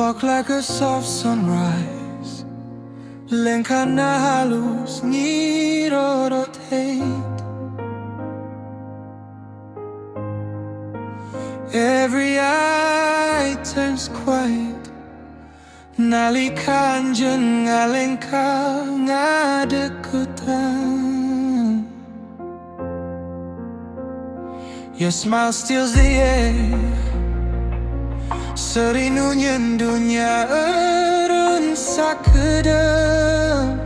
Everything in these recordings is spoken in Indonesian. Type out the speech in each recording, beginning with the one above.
walk like a soft sunrise. Lengkah na halus ngirotate. Every eye turns quiet nalika anjeun ngalengka ngadekutan. Your smile steals the air, serinu nyendunya eureun sakedeung.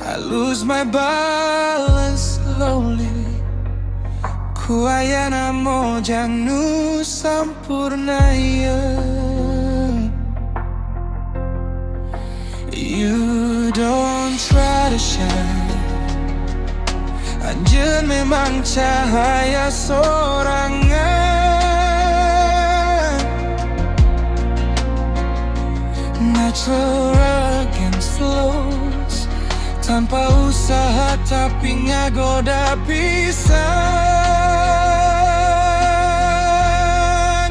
I lose my balance slowly, ku ayana mojang nu sampurna ieu. You don't try to shine, anjeun memang cahaya sorangan. Natural against flows, tanpa usaha tapi ngagoda pisan.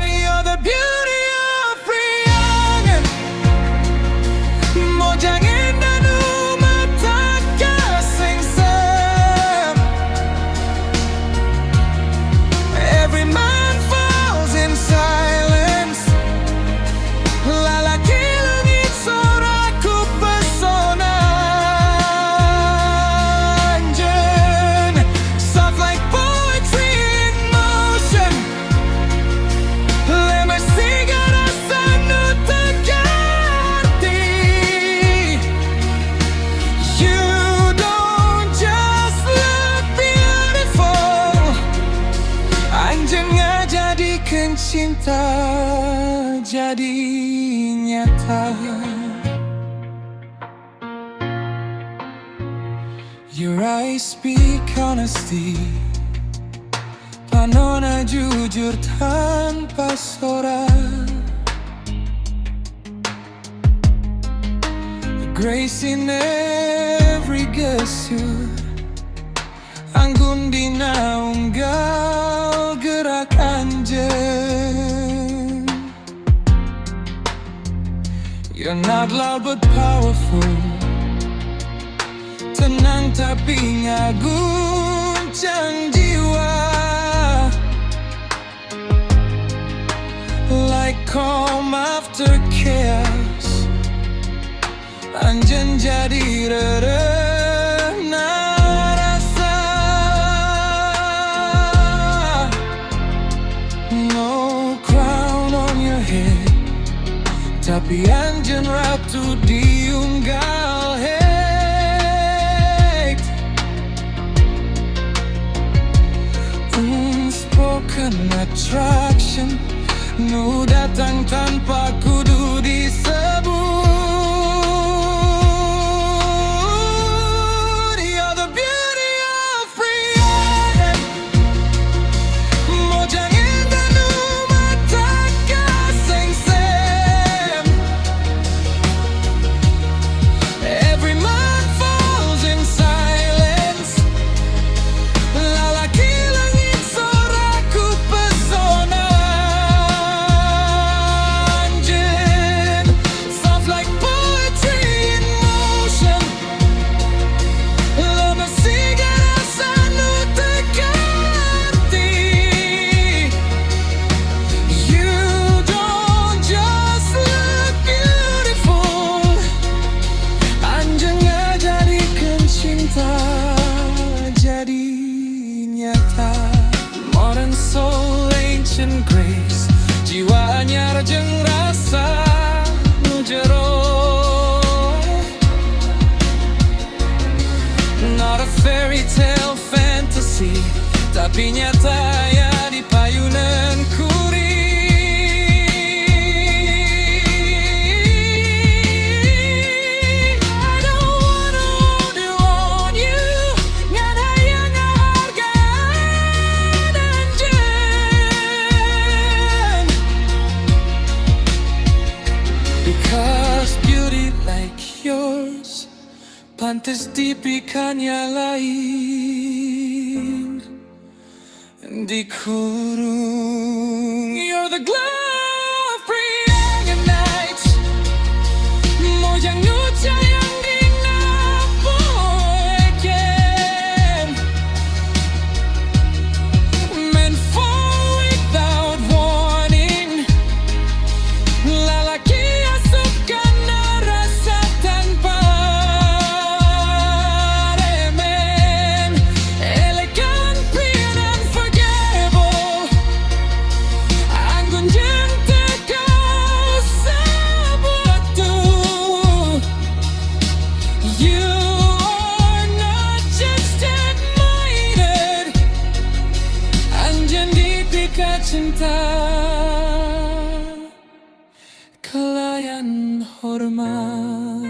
You're the beauty of priangan, mojang indah nu mata kasengsem. Every man falls in silence, lalaki langit soraku pesona. Anjeun soft like poetry in motion, lemesi rasa nu tegarti. You don't just look beautiful, anjeun ngajadikeun cinta jadi nyata. Your eyes speak honesty, panona jujur tanpa sora. Grace in every gesture, anggun dina unggal gerak anjeun. You're not loud but powerful, tenang tapi ngaguncang jiwa. Like calm after chaos, anjeun jadi rereuna rasa. No crown on your head, tapi anjeun ratu diunggal hate. Unspoken attraction, nu datang tanpa kudu disebut. You're the beauty of priangan, mojang indah nu mata kasengsem. Every man falls in silence, lalaki langit soraku pesona. Anjeun soft like poetry in motion, lemesi rasa nu tegarti. You don't just look beautiful, anjeun ngajadikeun cinta jadi nyata. Modern soul, ancient grace, jiwa anyar jeung rasa nu jero. Not a fairy tale fantasy, tapi nyata ya di payunan kuring. I don't wanna hold you on you, ngan hayang ngahargaan anjeun. Because beauty like yours pantes dipikannya lain dikurung. You're the glass hormat.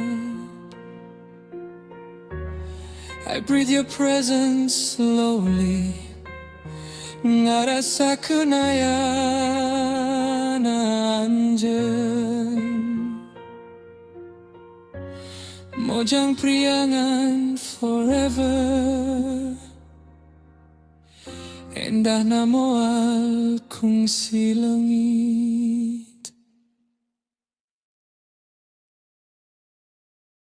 I breathe your presence slowly. Ngarasakeun aya anjeun. Mojang priangan forever. Endah na moal kungsi leungit.